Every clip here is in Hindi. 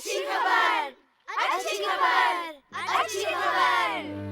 अच्छी खबर, अच्छी खबर, अच्छी खबर।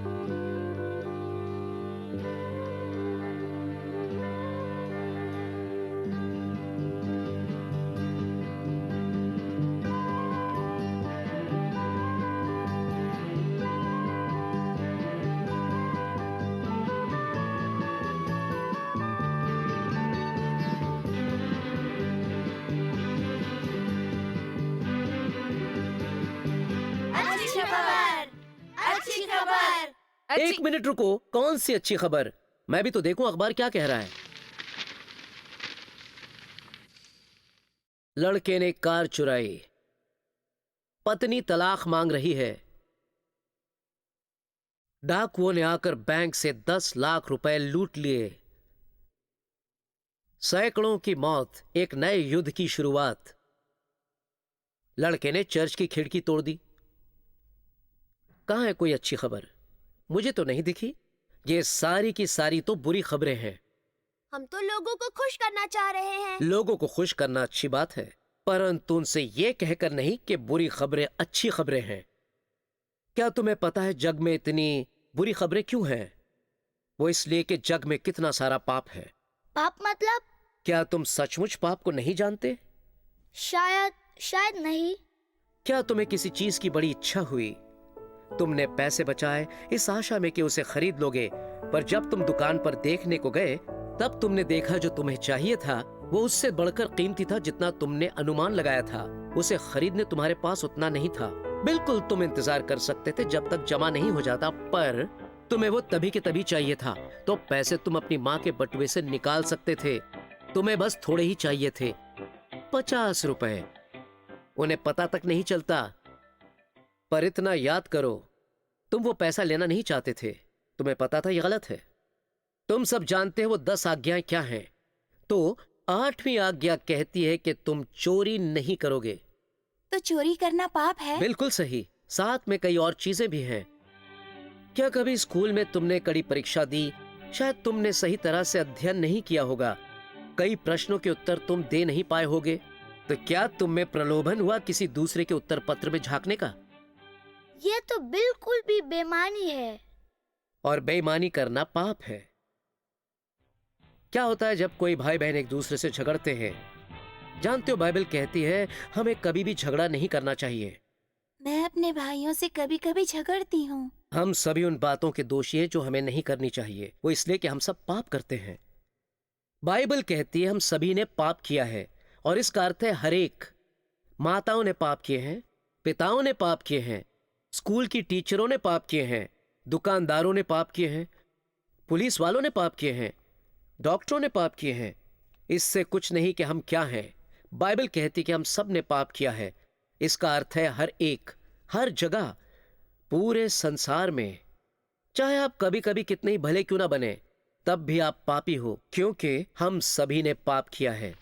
अच्छी खबर, अच्छी खबर। एक मिनट रुको, कौन सी अच्छी खबर? मैं भी तो देखूं अखबार क्या कह रहा है। लड़के ने कार चुराई, पत्नी तलाक मांग रही है, डाकुओं ने आकर बैंक से 10 लाख रुपए लूट लिए, सैकड़ों की मौत, एक नए युद्ध की शुरुआत। लड़के ने चर्च की खिड़की तोड़ दी। कहां है कोई अच्छी खबर? मुझे तो नहीं दिखी। ये सारी की सारी तो बुरी खबरें हैं। हम तो लोगों को खुश करना चाह रहे हैं। लोगों को खुश करना अच्छी बात है, परंतु उनसे यह कहकर नहीं कि बुरी खबरें अच्छी खबरें हैं। क्या तुम्हें पता है जग में इतनी बुरी खबरें क्यों हैं? वो इसलिए कि जग में कितना सारा पाप है। पाप मतलब? क्या तुम सचमुच पाप को नहीं जानते? शायद नहीं। क्या तुम्हें किसी चीज की बड़ी इच्छा हुई, तुमने पैसे बचाए इस आशा में कि उसे खरीद लोगे, पर जब तुम दुकान पर देखने को गए तब तुमने देखा जो तुम्हें चाहिए था वो उससे बढ़कर कीमती था जितना तुमने अनुमान लगाया था। उसे खरीदने तुम्हारे पास उतना नहीं था। बिल्कुल तुम इंतजार कर सकते थे जब तक जमा नहीं हो जाता, पर तुम्हें वो तभी के तभी चाहिए था, तो पैसे तुम अपनी माँ के बटुए से निकाल सकते थे। तुम्हें बस थोड़े ही चाहिए थे, 50 रुपए। उन्हें पता तक नहीं चलता। पर इतना याद करो, तुम वो पैसा लेना नहीं चाहते थे। तुम्हें पता था ये गलत है। तुम सब जानते हो वो 10 आज्ञाएं क्या हैं। तो 8वीं आज्ञा कहती है कि तुम चोरी नहीं करोगे। तो चोरी करना पाप है? बिल्कुल सही। साथ में कई और चीजें भी हैं। क्या कभी स्कूल में तुमने कड़ी परीक्षा दी? शायद तुमने सही तरह से अध्ययन नहीं किया होगा। कई प्रश्नों के उत्तर तुम दे नहीं पाए होगे। तो क्या तुम में प्रलोभन हुआ किसी दूसरे के उत्तर पत्र में झांकने का? ये तो बिल्कुल भी बेईमानी है। और बेईमानी करना पाप है। क्या होता है जब कोई भाई बहन एक दूसरे से झगड़ते हैं? जानते हो बाइबल कहती है हमें कभी भी झगड़ा नहीं करना चाहिए। मैं अपने भाइयों से कभी कभी झगड़ती हूँ। हम सभी उन बातों के दोषी हैं जो हमें नहीं करनी चाहिए। वो इसलिए कि हम सब पाप करते हैं। बाइबल कहती है हम सभी ने पाप किया है, और इसका अर्थ है हर एक। माताओं ने पाप किए हैं, पिताओं ने पाप किए हैं, स्कूल की टीचरों ने पाप किए हैं, दुकानदारों ने पाप किए हैं, पुलिस वालों ने पाप किए हैं, डॉक्टरों ने पाप किए हैं। इससे कुछ नहीं कि हम क्या हैं। बाइबल कहती कि हम सब ने पाप किया है। इसका अर्थ है हर एक, हर जगह, पूरे संसार में। चाहे आप कभी कभी कितने ही भले क्यों ना बने, तब भी आप पापी हो, क्योंकि हम सभी ने पाप किया है।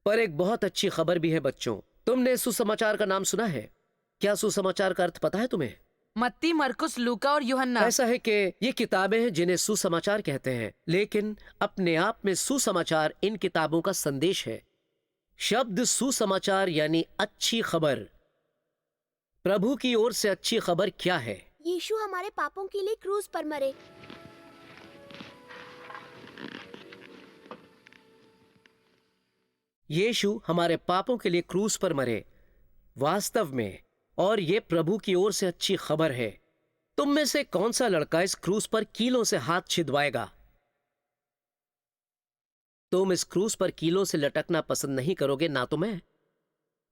पर एक बहुत अच्छी खबर भी है बच्चों। तुमने सुसमाचार का नाम सुना है? क्या सुसमाचार का अर्थ पता है तुम्हें? मत्ती, मरकुस, लूका और यूहन्ना। ऐसा है कि ये किताबें हैं जिन्हें सुसमाचार कहते हैं, लेकिन अपने आप में सुसमाचार इन किताबों का संदेश है। शब्द सुसमाचार यानी अच्छी खबर। प्रभु की ओर से अच्छी खबर क्या है? यीशु हमारे पापों के लिए क्रूस पर मरे। यीशु हमारे पापों के लिए क्रूस पर मरे, वास्तव में। और ये प्रभु की ओर से अच्छी खबर है। तुम में से कौन सा लड़का इस क्रूस पर कीलों से हाथ छिदवाएगा? तुम इस क्रूस पर कीलों से लटकना पसंद नहीं करोगे, ना तो मैं।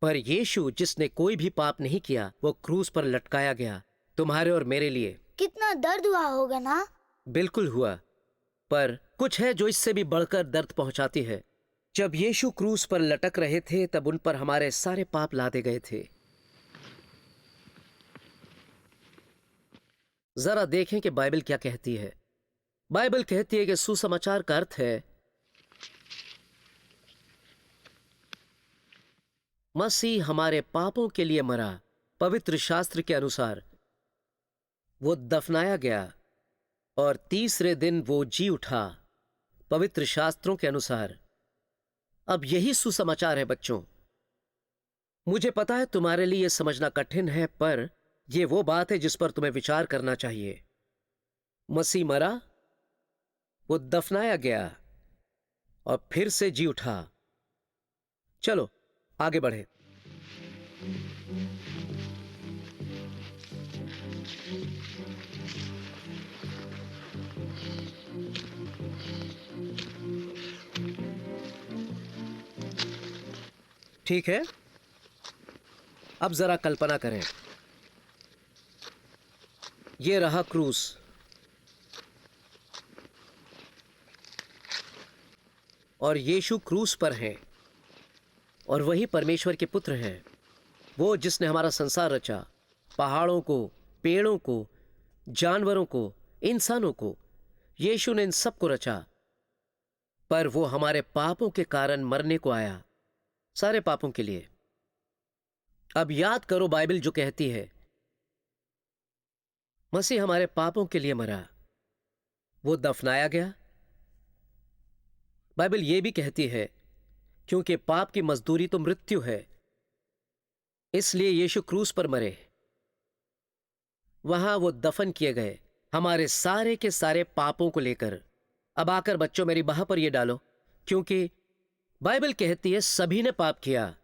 पर यीशु जिसने कोई भी पाप नहीं किया, वो क्रूस पर लटकाया गया तुम्हारे और मेरे लिए। कितना दर्द हुआ होगा ना? बिल्कुल हुआ, पर कुछ है जो इससे भी बढ़कर दर्द पहुंचाती है। जब यीशु क्रूस पर लटक रहे थे तब उन पर हमारे सारे पाप लादे गए थे। जरा देखें कि बाइबल क्या कहती है। बाइबल कहती है कि सुसमाचार का अर्थ है मसीह हमारे पापों के लिए मरा। पवित्र शास्त्र के अनुसार वो दफनाया गया और तीसरे दिन वो जी उठा। पवित्र शास्त्रों के अनुसार। अब यही सुसमाचार है बच्चों। मुझे पता है तुम्हारे लिए यह समझना कठिन है, पर यह वो बात है जिस पर तुम्हें विचार करना चाहिए। मसीह मरा, वो दफनाया गया और फिर से जी उठा। चलो आगे बढ़े। ठीक है, अब जरा कल्पना करें। यह रहा क्रूस, और यीशु क्रूस पर है, और वही परमेश्वर के पुत्र हैं। वो जिसने हमारा संसार रचा, पहाड़ों को, पेड़ों को, जानवरों को, इंसानों को। यीशु ने इन सब को रचा, पर वो हमारे पापों के कारण मरने को आया, सारे पापों के लिए। अब याद करो बाइबल जो कहती है मसीह हमारे पापों के लिए मरा, वो दफनाया गया। बाइबल यह भी कहती है क्योंकि पाप की मजदूरी तो मृत्यु है, इसलिए यीशु क्रूस पर मरे। वहां वो दफन किए गए हमारे सारे के सारे पापों को लेकर। अब आकर बच्चों मेरी बाह पर यह डालो, क्योंकि बाइबल कहती है सभी ने पाप किया।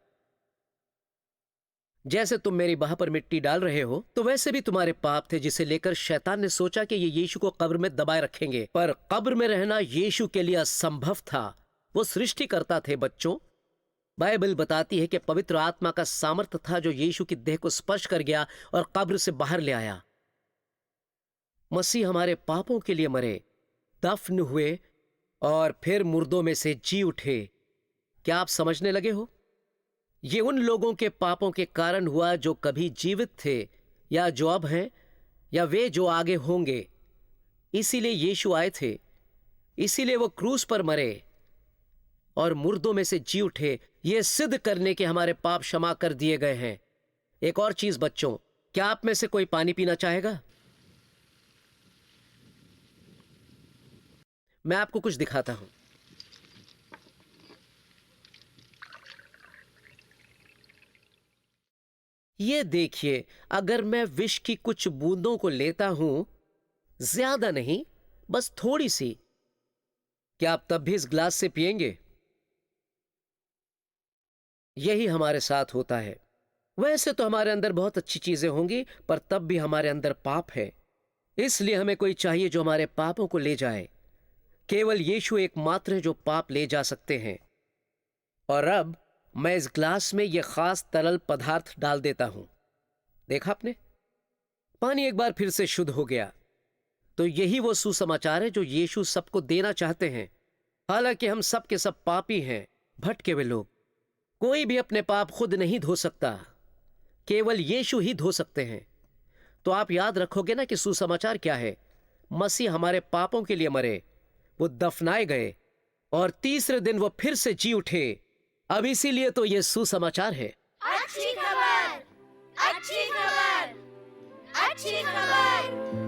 जैसे तुम मेरी बाह पर मिट्टी डाल रहे हो, तो वैसे भी तुम्हारे पाप थे, जिसे लेकर शैतान ने सोचा कि ये यीशु को कब्र में दबाए रखेंगे। पर कब्र में रहना यीशु के लिए असंभव था। वो सृष्टिकर्ता थे बच्चों। बाइबल बताती है कि पवित्र आत्मा का सामर्थ्य था जो यीशु की देह को स्पर्श कर गया और कब्र से बाहर ले आया। मसीह हमारे पापों के लिए मरे, दफन हुए और फिर मुर्दों में से जी उठे। क्या आप समझने लगे हो? ये उन लोगों के पापों के कारण हुआ जो कभी जीवित थे, या जो अब हैं, या वे जो आगे होंगे। इसीलिए यीशु आए थे, इसीलिए वो क्रूस पर मरे और मुर्दों में से जी उठे, ये सिद्ध करने के हमारे पाप क्षमा कर दिए गए हैं। एक और चीज बच्चों, क्या आप में से कोई पानी पीना चाहेगा? मैं आपको कुछ दिखाता हूं। ये देखिए, अगर मैं विष की कुछ बूंदों को लेता हूं, ज्यादा नहीं, बस थोड़ी सी, क्या आप तब भी इस ग्लास से पिएंगे? यही हमारे साथ होता है। वैसे तो हमारे अंदर बहुत अच्छी चीजें होंगी, पर तब भी हमारे अंदर पाप है। इसलिए हमें कोई चाहिए जो हमारे पापों को ले जाए। केवल यीशु एकमात्र है जो पाप ले जा सकते हैं। और अब मैं इस ग्लास में यह खास तरल पदार्थ डाल देता हूं। देखा आपने? पानी एक बार फिर से शुद्ध हो गया। तो यही वो सुसमाचार है जो यीशु सबको देना चाहते हैं। हालांकि हम सब के सब पापी हैं, भटके हुए लोग। कोई भी अपने पाप खुद नहीं धो सकता, केवल यीशु ही धो सकते हैं। तो आप याद रखोगे ना कि सुसमाचार क्या है? मसीह हमारे पापों के लिए मरे, वो दफनाए गए और तीसरे दिन वो फिर से जी उठे। अब इसीलिए तो ये सुसमाचार है। अच्छी खबर, अच्छी खबर, अच्छी खबर।